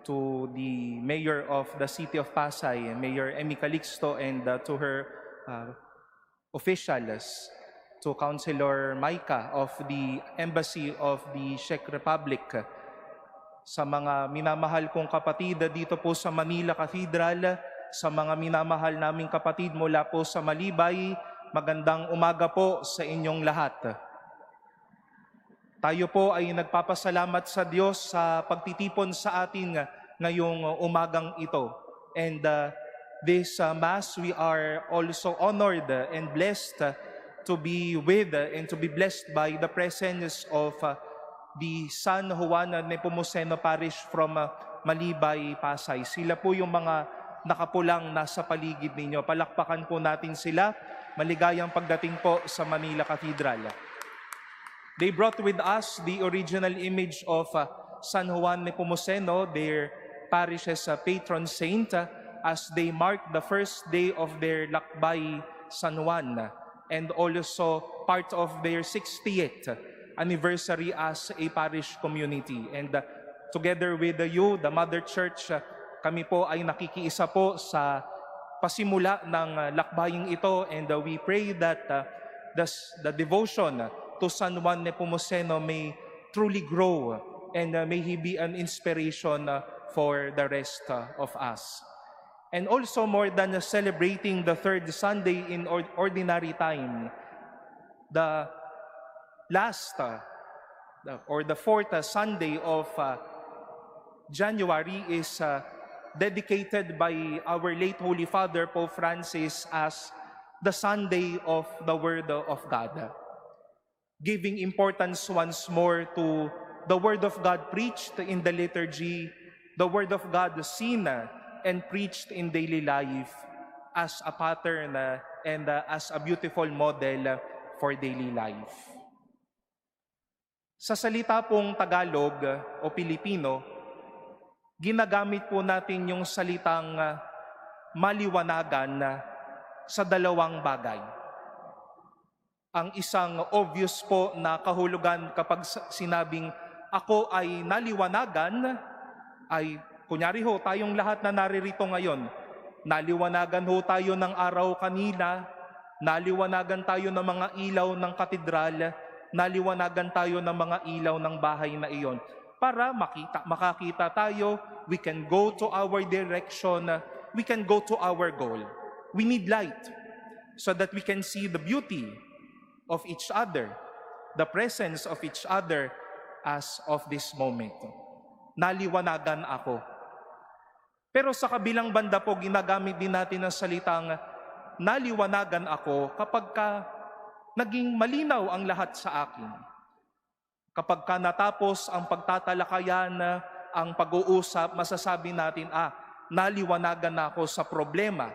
to the Mayor of the City of Pasay, Mayor Emmy Calixto, and to her officials, to Councilor Maika of the Embassy of the Czech Republic, sa mga minamahal kong kapatid dito po sa Manila Cathedral, sa mga minamahal naming kapatid mula po sa Malibay, magandang umaga po sa inyong lahat. Tayo po ay nagpapasalamat sa Diyos sa pagtitipon sa atin ngayong umagang ito. And this Mass, we are also honored and blessed to be with and to be blessed by the presence of the San Juan Nepomuceno Parish from Malibay, Pasay. Sila po yung mga nakapulang nasa paligid ninyo. Palakpakan po natin sila. Maligayang pagdating po sa Manila Cathedral. They brought with us the original image of San Juan Nepomuceno, their parish's patron saint, as they mark the first day of their Lakbay San Juan, and also part of their 60th anniversary as a parish community. And together with you, the Mother Church, kami po ay nakikiisa po sa pasimula ng lakbaying ito, and we pray that the devotion to San Juan Nepomuceno may truly grow, and may he be an inspiration for the rest of us. And also, more than celebrating the third Sunday in ordinary time, the last or the fourth Sunday of January is dedicated by our late Holy Father, Pope Francis, as the Sunday of the Word of God, giving importance once more to the Word of God preached in the liturgy, the Word of God seen and preached in daily life as a pattern and as a beautiful model for daily life. Sa salita pong Tagalog o Pilipino, ginagamit po natin yung salitang maliwanagan sa dalawang bagay. Ang isang obvious po na kahulugan kapag sinabing ako ay naliwanagan ay, kunyari ho, tayong lahat na naririto ngayon, naliwanagan ho tayo ng araw kanina, naliwanagan tayo ng mga ilaw ng katedral, naliwanagan tayo ng mga ilaw ng bahay na iyon. Para makakita tayo, we can go to our direction, we can go to our goal. We need light so that we can see the beauty of each other, the presence of each other as of this moment. Naliwanagan ako. Pero sa kabilang banda po, ginagamit din natin ang salitang naliwanagan ako kapag naging malinaw ang lahat sa akin. Kapag natapos ang pagtatalakayan, ang pag-uusap, masasabi natin, naliwanagan na ako sa problema.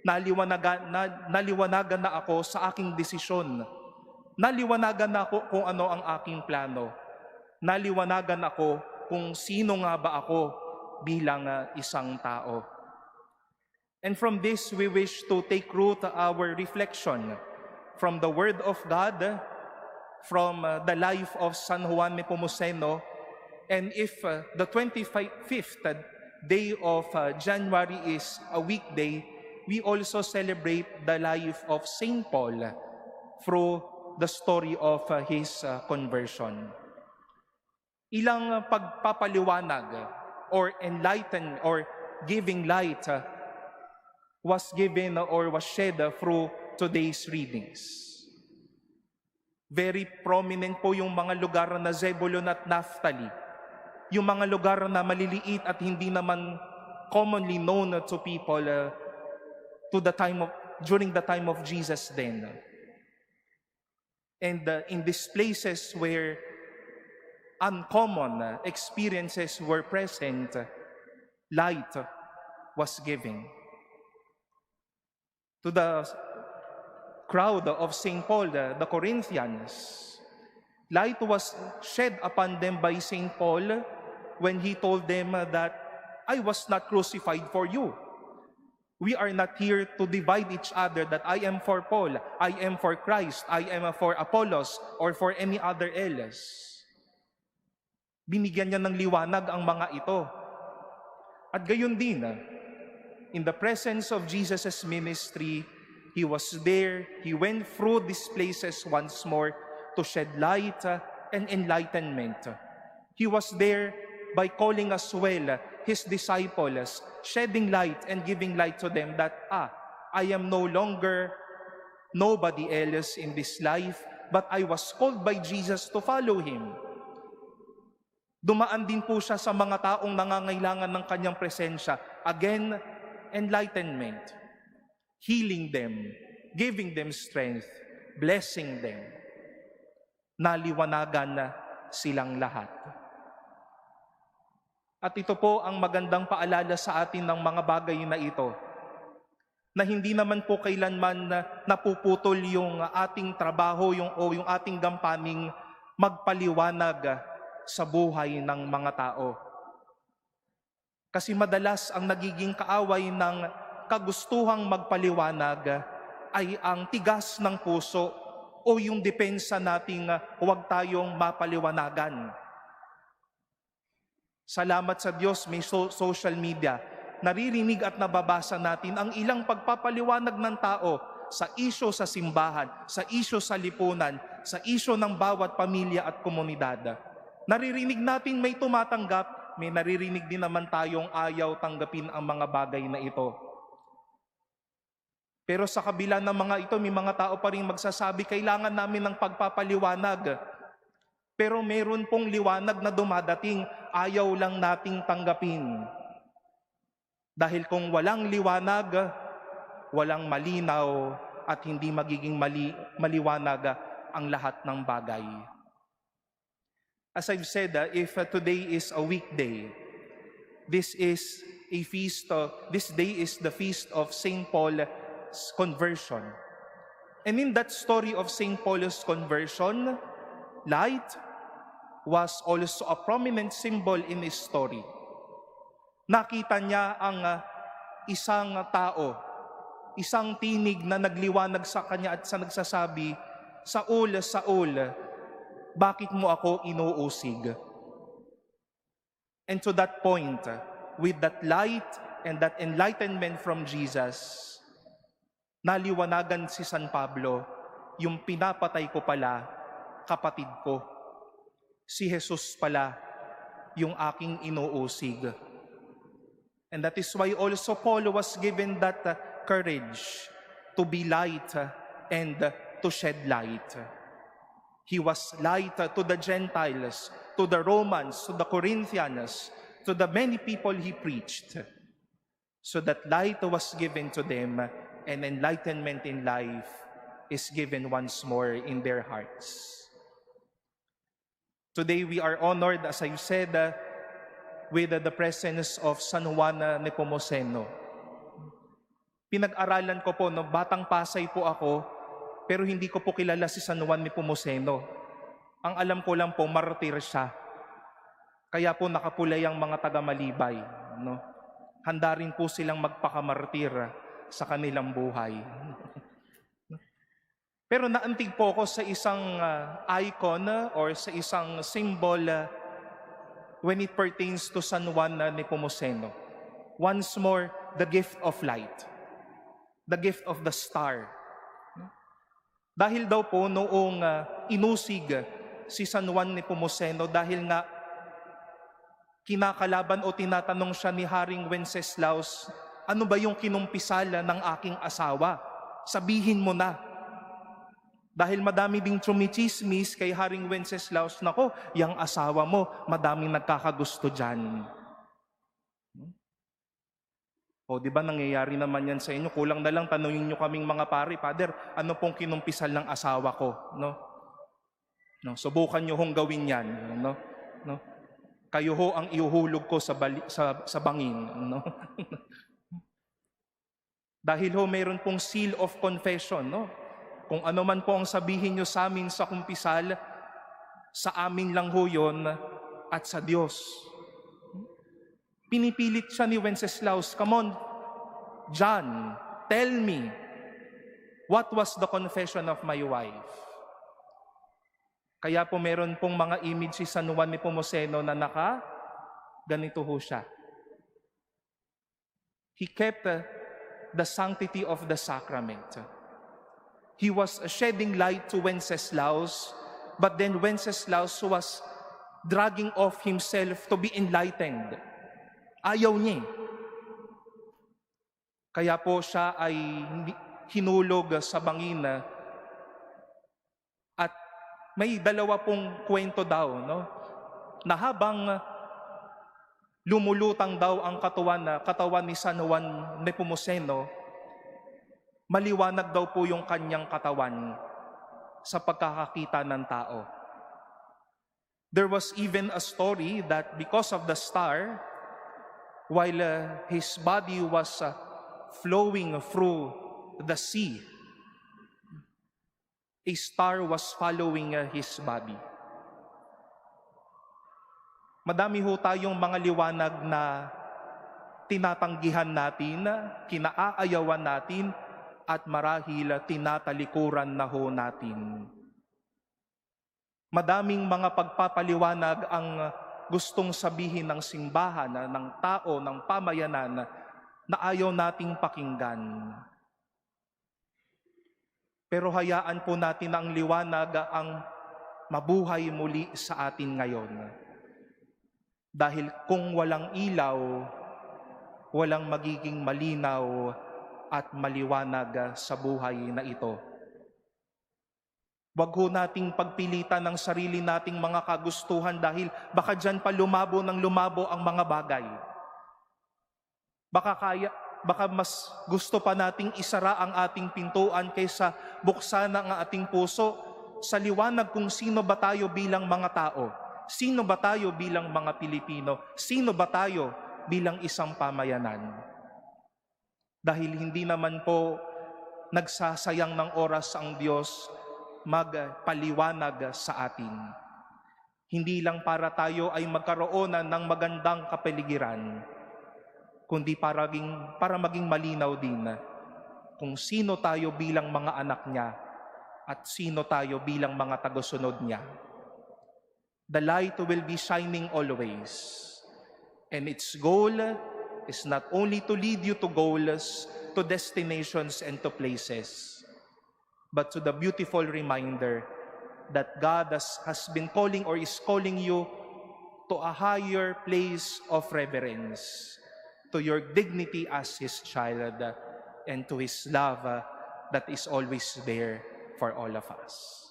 Naliwanagan na ako sa aking desisyon. Naliwanagan na ako kung ano ang aking plano. Naliwanagan ako kung sino nga ba ako bilang isang tao. And from this, we wish to take root our reflection from the Word of God, from the life of San Juan Nepomuceno. And if the 25th day of January is a weekday, we also celebrate the life of Saint Paul through the story of his conversion. Ilang pagpapaliwanag or enlighten or giving light was given or was shed through today's readings. Very prominent po yung mga lugar na Zebulun at Naphtali, yung mga lugar na maliliit at hindi naman commonly known to people during the time of Jesus then. And in these places where uncommon experiences were present, light was given. To the crowd of St. Paul, the Corinthians, light was shed upon them by St. Paul when he told them that I was not crucified for you. We are not here to divide each other that I am for Paul, I am for Christ, I am for Apollos, or for any other else. Binigyan niya ng liwanag ang mga ito. At gayon din, in the presence of Jesus' ministry, He was there, He went through these places once more to shed light and enlightenment. He was there by calling as well His disciples, shedding light and giving light to them that, I am no longer nobody else in this life, but I was called by Jesus to follow Him. Dumaan din po siya sa mga taong nangangailangan ng kanyang presensya. Again, enlightenment, healing them, giving them strength, blessing them. Naliwanagan na silang lahat. At ito po ang magandang paalala sa atin ng mga bagay na ito, na hindi naman po kailanman napuputol yung ating trabaho o yung ating gampaning magpaliwanag sa buhay ng mga tao. Kasi madalas ang nagiging kaaway ng kagustuhang magpaliwanag ay ang tigas ng puso o yung depensa nating huwag tayong mapaliwanagan. Salamat sa Diyos, may social media. Naririnig at nababasa natin ang ilang pagpapaliwanag ng tao sa isyo sa simbahan, sa isyo sa lipunan, sa isyo ng bawat pamilya at komunidad. Naririnig natin may tumatanggap, may naririnig din naman tayong ayaw tanggapin ang mga bagay na ito. Pero sa kabila ng mga ito, may mga tao pa rin magsasabi, kailangan namin ng pagpapaliwanag. Pero meron pong liwanag na dumadating, ayaw lang nating tanggapin. Dahil kung walang liwanag, walang malinaw at hindi magiging maliwanag ang lahat ng bagay. As I've said, if today is a weekday, this is a feast. This day is the feast of St. Paul's conversion. And in that story of St. Paul's conversion, light was also a prominent symbol in his story. Nakita niya ang isang tao, isang tinig na nagliwanag sa kanya at sa nagsasabi, Saul, Saul, bakit mo ako inuusig? And to that point, with that light and that enlightenment from Jesus, naliwanagan si San Pablo, yung pinapatay ko pala, kapatid ko. Si Jesus pala, yung aking inuusig. And that is why also Paul was given that courage to be light and to shed light. He was light to the Gentiles, to the Romans, to the Corinthians, to the many people he preached. So that light was given to them and enlightenment in life is given once more in their hearts. Today we are honored, as I've said, with the presence of San Juan Nepomuceno. Pinag-aralan ko po, no, batang Pasay po ako, pero hindi ko po kilala si San Juan Nepomuceno. Ang alam ko lang po, martir siya. Kaya po nakapulay ang mga taga-Malibay. No? Handa rin po silang magpakamartir sa kanilang buhay. Pero naantig po ako sa isang icon or sa isang symbol when it pertains to San Juan Nepomuceno. Once more, the gift of light. The gift of the star. Dahil daw po noong inusig si San Juan Nepomuceno dahil nga kinakalaban o tinatanong siya ni Haring Wenceslaus, ano ba yung kinumpisal ng aking asawa? Sabihin mo na. Dahil madami ding tsumichismis kay Haring Wenceslaus, nako, yung asawa mo, madaming nagkakagusto dyan. O, di ba nangyayari naman yan sa inyo? Kulang na lang tanungin nyo kaming mga pari, Father, ano pong kinumpisal ng asawa ko? No? No, subukan nyo hong gawin yan. No? No? Kayo ho ang iuhulog ko sa bangin. No? Dahil ho, mayroon pong seal of confession, no? Kung ano man po ang sabihin nyo sa amin sa kumpisal, sa amin lang ho yun at sa Diyos. Pinipilit siya ni Wenceslaus, come on, John, tell me, what was the confession of my wife? Kaya po meron pong mga image si San Juan Nepomuceno na ganito ho siya. He kept the sanctity of the sacrament. He was shedding light to Wenceslaus, but then Wenceslaus was dragging off himself to be enlightened. Ayaw niya. Kaya po siya ay hinulog sa bangin. At may dalawa pong kwento daw, no? Na habang lumulutang daw ang katawan ni San Juan Nepomuceno, maliwanag daw po yung kanyang katawan sa pagkakakita ng tao. There was even a story that because of the star, while his body was flowing through the sea, a star was following his body. Madami ho tayong mga liwanag na tinatanggihan natin, kinaayawan natin, at marahil tinatalikuran na ho natin. Madaming mga pagpapaliwanag ang gustong sabihin ng simbahan, ng tao, ng pamayanan na ayaw nating pakinggan. Pero hayaan po natin ang liwanag ang mabuhay muli sa atin ngayon. Dahil kung walang ilaw, walang magiging malinaw at maliwanag sa buhay na ito. Wag ho nating pagpilitan ng sarili nating mga kagustuhan dahil baka dyan pa lumabo ng lumabo ang mga bagay. Baka mas gusto pa nating isara ang ating pintuan kaysa buksan ang ating puso sa liwanag kung sino ba tayo bilang mga tao. Sino ba tayo bilang mga Pilipino? Sino ba tayo bilang isang pamayanan? Dahil hindi naman po nagsasayang ng oras ang Diyos magpaliwanag sa atin. Hindi lang para tayo ay magkaroon ng magandang kapaligiran, kundi para maging malinaw din kung sino tayo bilang mga anak niya at sino tayo bilang mga tagasunod niya. The light will be shining always, and its goal is not only to lead you to goals, to destinations, and to places, but to the beautiful reminder that God has been calling or is calling you to a higher place of reverence, to your dignity as His child, and to His love that is always there for all of us.